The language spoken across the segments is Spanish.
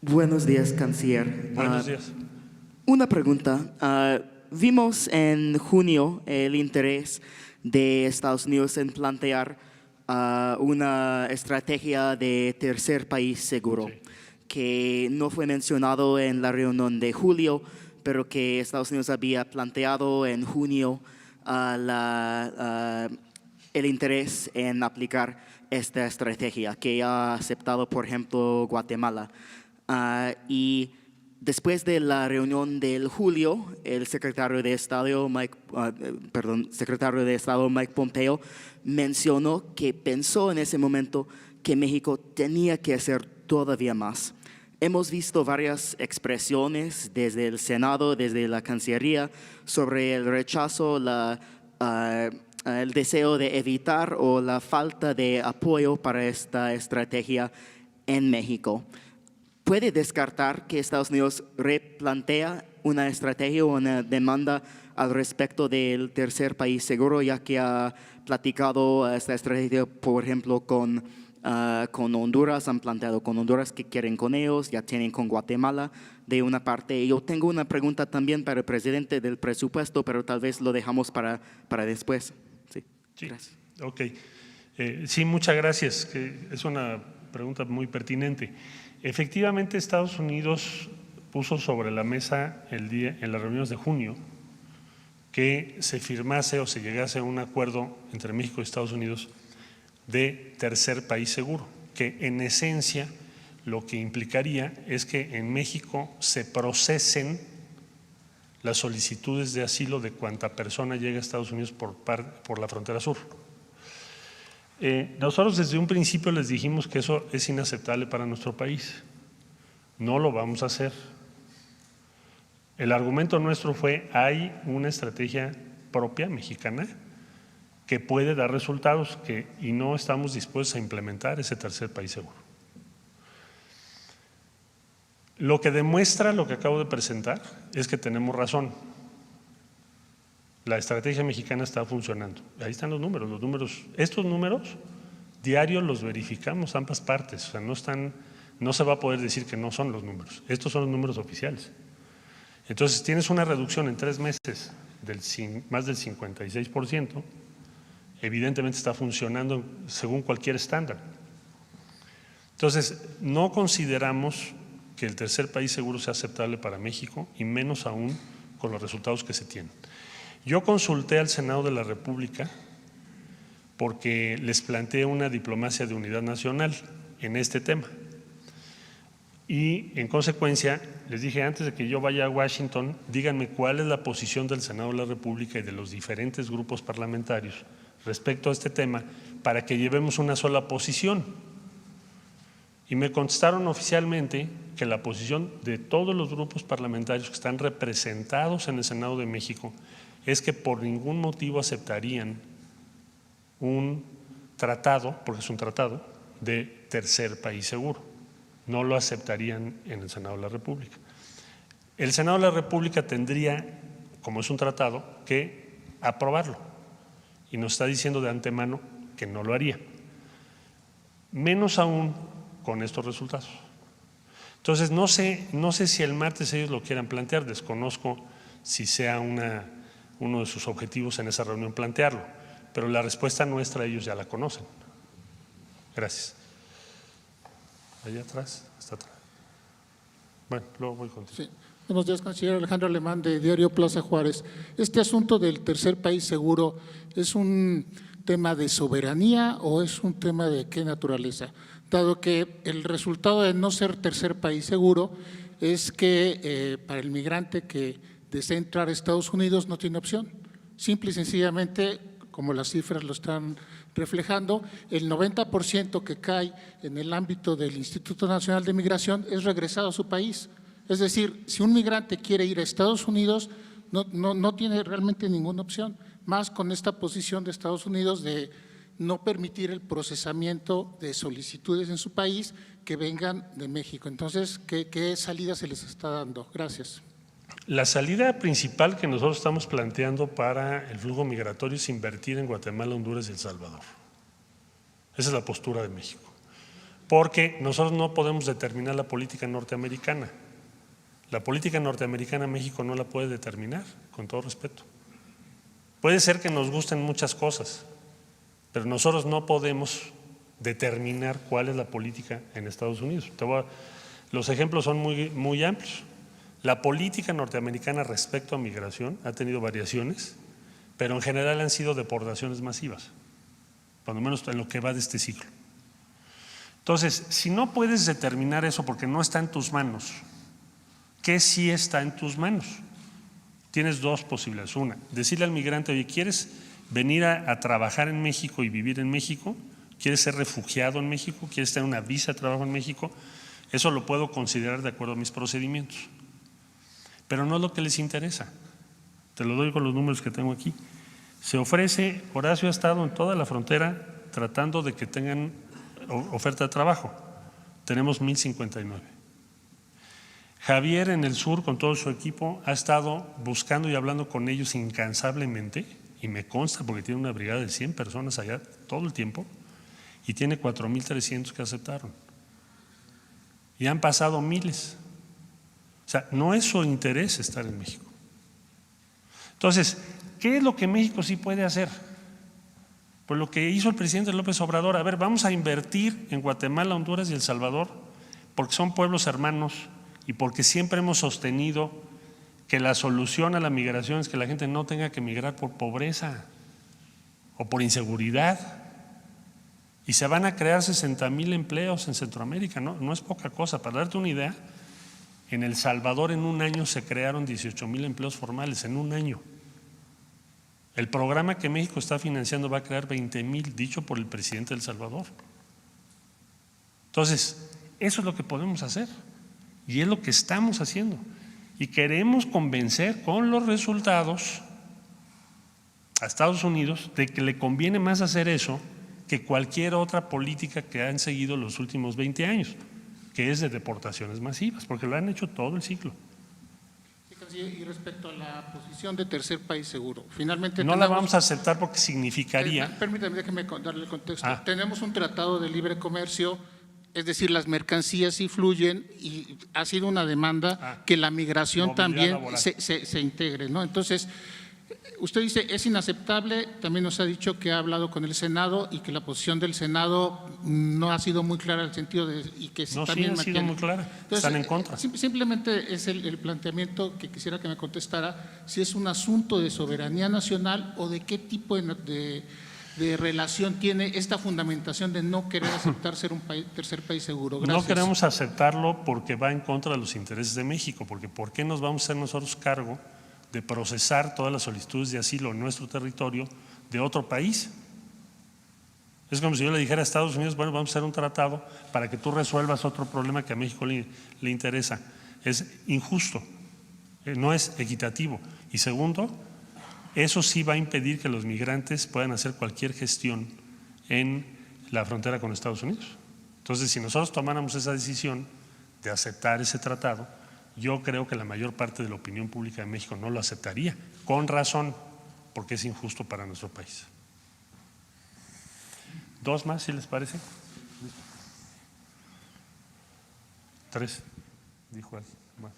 Buenos días, canciller. Buenos días. Una pregunta. Vimos en junio el interés de Estados Unidos en plantear una estrategia de tercer país seguro, Sí. que no fue mencionado en la reunión de julio, pero que Estados Unidos había planteado en junio el interés en aplicar esta estrategia, que ha aceptado, por ejemplo, Guatemala. Y después de la reunión del julio, el secretario de Estado Mike Pompeo mencionó que pensó en ese momento que México tenía que hacer todavía más. Hemos visto varias expresiones desde el Senado, desde la Cancillería, sobre el rechazo, el deseo de evitar o la falta de apoyo para esta estrategia en México. ¿Puede descartar que Estados Unidos replantea una estrategia o una demanda al respecto del tercer país seguro, ya que ha platicado esta estrategia, por ejemplo, con Honduras, han planteado con Honduras que quieren con ellos, ya tienen con Guatemala de una parte? Yo tengo una pregunta también para el presidente del presupuesto, pero tal vez lo dejamos para después. Sí, gracias. Ok. Sí, muchas gracias. Es una pregunta muy pertinente. Efectivamente, Estados Unidos puso sobre la mesa en las reuniones de junio que se firmase o se llegase a un acuerdo entre México y Estados Unidos de tercer país seguro, que en esencia lo que implicaría es que en México se procesen las solicitudes de asilo de cuanta persona llega a Estados Unidos por la frontera sur. Nosotros desde un principio les dijimos que eso es inaceptable para nuestro país. No lo vamos a hacer. El argumento nuestro fue: hay una estrategia propia mexicana que puede dar resultados y no estamos dispuestos a implementar ese tercer país seguro. Lo que demuestra lo que acabo de presentar es que tenemos razón. La estrategia mexicana está funcionando. Ahí están los números. Estos números diarios los verificamos ambas partes. O sea, no se va a poder decir que no son los números. Estos son los números oficiales. Entonces, tienes una reducción en 3 meses más del 56%. Evidentemente está funcionando según cualquier estándar. Entonces, no consideramos que el tercer país seguro sea aceptable para México, y menos aún con los resultados que se tienen. Yo consulté al Senado de la República porque les planteé una diplomacia de unidad nacional en este tema. Y en consecuencia les dije: antes de que yo vaya a Washington, díganme cuál es la posición del Senado de la República y de los diferentes grupos parlamentarios respecto a este tema, para que llevemos una sola posición. Y me contestaron oficialmente que la posición de todos los grupos parlamentarios que están representados en el Senado de México es que por ningún motivo aceptarían un tratado, porque es un tratado, de tercer país seguro. No lo aceptarían en el Senado de la República. El Senado de la República tendría, como es un tratado, que aprobarlo, y nos está diciendo de antemano que no lo haría, menos aún con estos resultados. Entonces, no sé si el martes ellos lo quieran plantear, desconozco si sea uno de sus objetivos en esa reunión plantearlo, pero la respuesta nuestra ellos ya la conocen. Gracias. Allá atrás, hasta atrás. Bueno, luego voy contigo. Sí. Buenos días, canciller. Alejandro Alemán, de Diario Plaza Juárez. Este asunto del tercer país seguro, ¿es un tema de soberanía o es un tema de qué naturaleza? Dado que el resultado de no ser tercer país seguro es que para el migrante que desea entrar a Estados Unidos no tiene opción. Simple y sencillamente, como las cifras lo están reflejando, el 90% que cae en el ámbito del Instituto Nacional de Migración es regresado a su país. Es decir, si un migrante quiere ir a Estados Unidos, no tiene realmente ninguna opción, más con esta posición de Estados Unidos de no permitir el procesamiento de solicitudes en su país que vengan de México. Entonces, ¿qué salida se les está dando? Gracias. La salida principal que nosotros estamos planteando para el flujo migratorio es invertir en Guatemala, Honduras y El Salvador. Esa es la postura de México. porque nosotros no podemos determinar la política norteamericana. La política norteamericana México no la puede determinar, con todo respeto. Puede ser que nos gusten muchas cosas, pero nosotros no podemos determinar cuál es la política en Estados Unidos. Los ejemplos son muy amplios. La política norteamericana respecto a migración ha tenido variaciones, pero en general han sido deportaciones masivas, cuando menos en lo que va de este ciclo. Entonces, si no puedes determinar eso porque no está en tus manos, ¿qué sí está en tus manos? Tienes dos posibilidades. Una, decirle al migrante: oye, ¿quieres venir a trabajar en México y vivir en México? ¿Quieres ser refugiado en México? ¿Quieres tener una visa de trabajo en México? Eso lo puedo considerar de acuerdo a mis procedimientos. Pero no es lo que les interesa. Te lo doy con los números que tengo aquí. Se ofrece, Horacio ha estado en toda la frontera tratando de que tengan oferta de trabajo. Tenemos 1,059. Javier en el sur con todo su equipo ha estado buscando y hablando con ellos incansablemente, y me consta porque tiene una brigada de 100 personas allá todo el tiempo, y tiene 4,300 que aceptaron. Y han pasado miles. O sea, no es su interés estar en México. Entonces, ¿qué es lo que México sí puede hacer? Pues lo que hizo el presidente López Obrador: a ver, vamos a invertir en Guatemala, Honduras y El Salvador, porque son pueblos hermanos y porque siempre hemos sostenido que la solución a la migración es que la gente no tenga que migrar por pobreza o por inseguridad. Y se van a crear 60,000 empleos en Centroamérica, no es poca cosa. Para darte una idea, en El Salvador en un año se crearon 18,000 empleos formales, en un año. El programa que México está financiando va a crear 20,000, dicho por el presidente de El Salvador. Entonces, eso es lo que podemos hacer y es lo que estamos haciendo. Y queremos convencer con los resultados a Estados Unidos de que le conviene más hacer eso que cualquier otra política que han seguido los últimos 20 años, que es de deportaciones masivas, porque lo han hecho todo el ciclo. Y respecto a la posición de tercer país seguro, finalmente no la vamos a aceptar porque significaría… Permítame, déjeme darle el contexto. Tenemos un tratado de libre comercio, es decir, las mercancías sí fluyen y ha sido una demanda que la migración también se integre, ¿no? Entonces, usted dice es inaceptable, también nos ha dicho que ha hablado con el Senado y que la posición del Senado no ha sido muy clara en el sentido de… y que No, también sí ha sido muy clara, entonces, están en contra. Simplemente es el planteamiento que quisiera que me contestara, si es un asunto de soberanía nacional o de qué tipo de relación tiene esta fundamentación de no querer aceptar ser un tercer país seguro. Gracias. No queremos aceptarlo porque va en contra de los intereses de México, porque ¿por qué nos vamos a hacer nosotros cargo de procesar todas las solicitudes de asilo en nuestro territorio de otro país? Es como si yo le dijera a Estados Unidos: bueno, vamos a hacer un tratado para que tú resuelvas otro problema que a México le interesa. Es injusto, no es equitativo. Y segundo, eso sí va a impedir que los migrantes puedan hacer cualquier gestión en la frontera con Estados Unidos. Entonces, si nosotros tomáramos esa decisión de aceptar ese tratado, yo creo que la mayor parte de la opinión pública de México no lo aceptaría, con razón, porque es injusto para nuestro país. ¿Dos más, si les parece? Tres, dijo él. Bueno.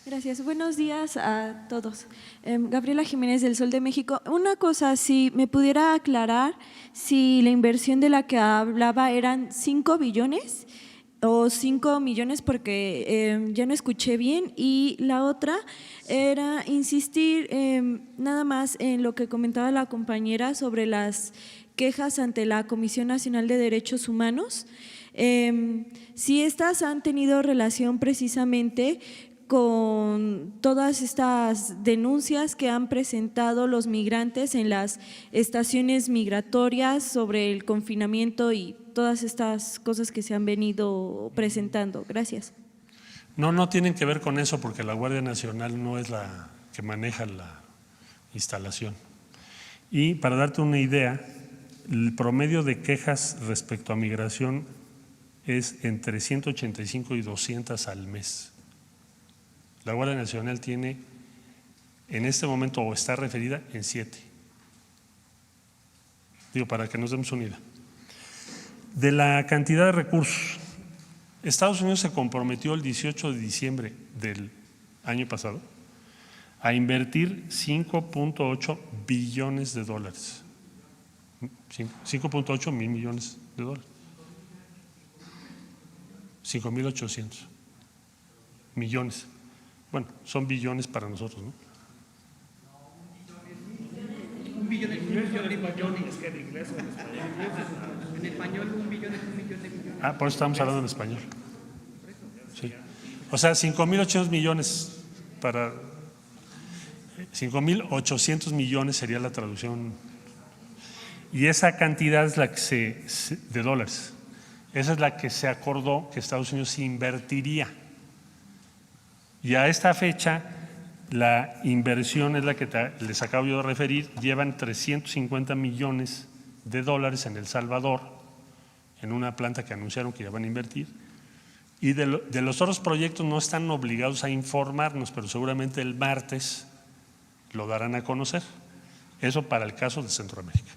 Gracias. Buenos días a todos. Gabriela Jiménez del Sol de México. Una cosa, si me pudiera aclarar si la inversión de la que hablaba eran 5 billones o 5 millones, porque ya no escuché bien. Y la otra era insistir nada más en lo que comentaba la compañera sobre las quejas ante la Comisión Nacional de Derechos Humanos. Si estas han tenido relación precisamente con todas estas denuncias que han presentado los migrantes en las estaciones migratorias sobre el confinamiento y todas estas cosas que se han venido presentando. Gracias. No tienen que ver con eso, porque la Guardia Nacional no es la que maneja la instalación. Y para darte una idea, el promedio de quejas respecto a migración es entre 185 y 200 al mes. La Guardia Nacional tiene en este momento, o está referida en 7. Digo, para que nos demos una idea. De la cantidad de recursos, Estados Unidos se comprometió el 18 de diciembre del año pasado a invertir 5.8 billones de dólares. 5.8 mil millones de dólares. 5.800 millones. Bueno, son billones para nosotros, ¿no? Un billón es un millón de millones. En español, un billón es un millón de millones. Ah, por eso estamos hablando en español. Sí. O sea, 5.800 millones para… 5.800 millones sería la traducción. Y esa cantidad es la que de dólares. Esa es la que se acordó que Estados Unidos invertiría. Y a esta fecha, la inversión es la que les acabo yo de referir. Llevan 350 millones de dólares en El Salvador, en una planta que anunciaron que ya van a invertir. Y de los otros proyectos no están obligados a informarnos, pero seguramente el martes lo darán a conocer. Eso para el caso de Centroamérica.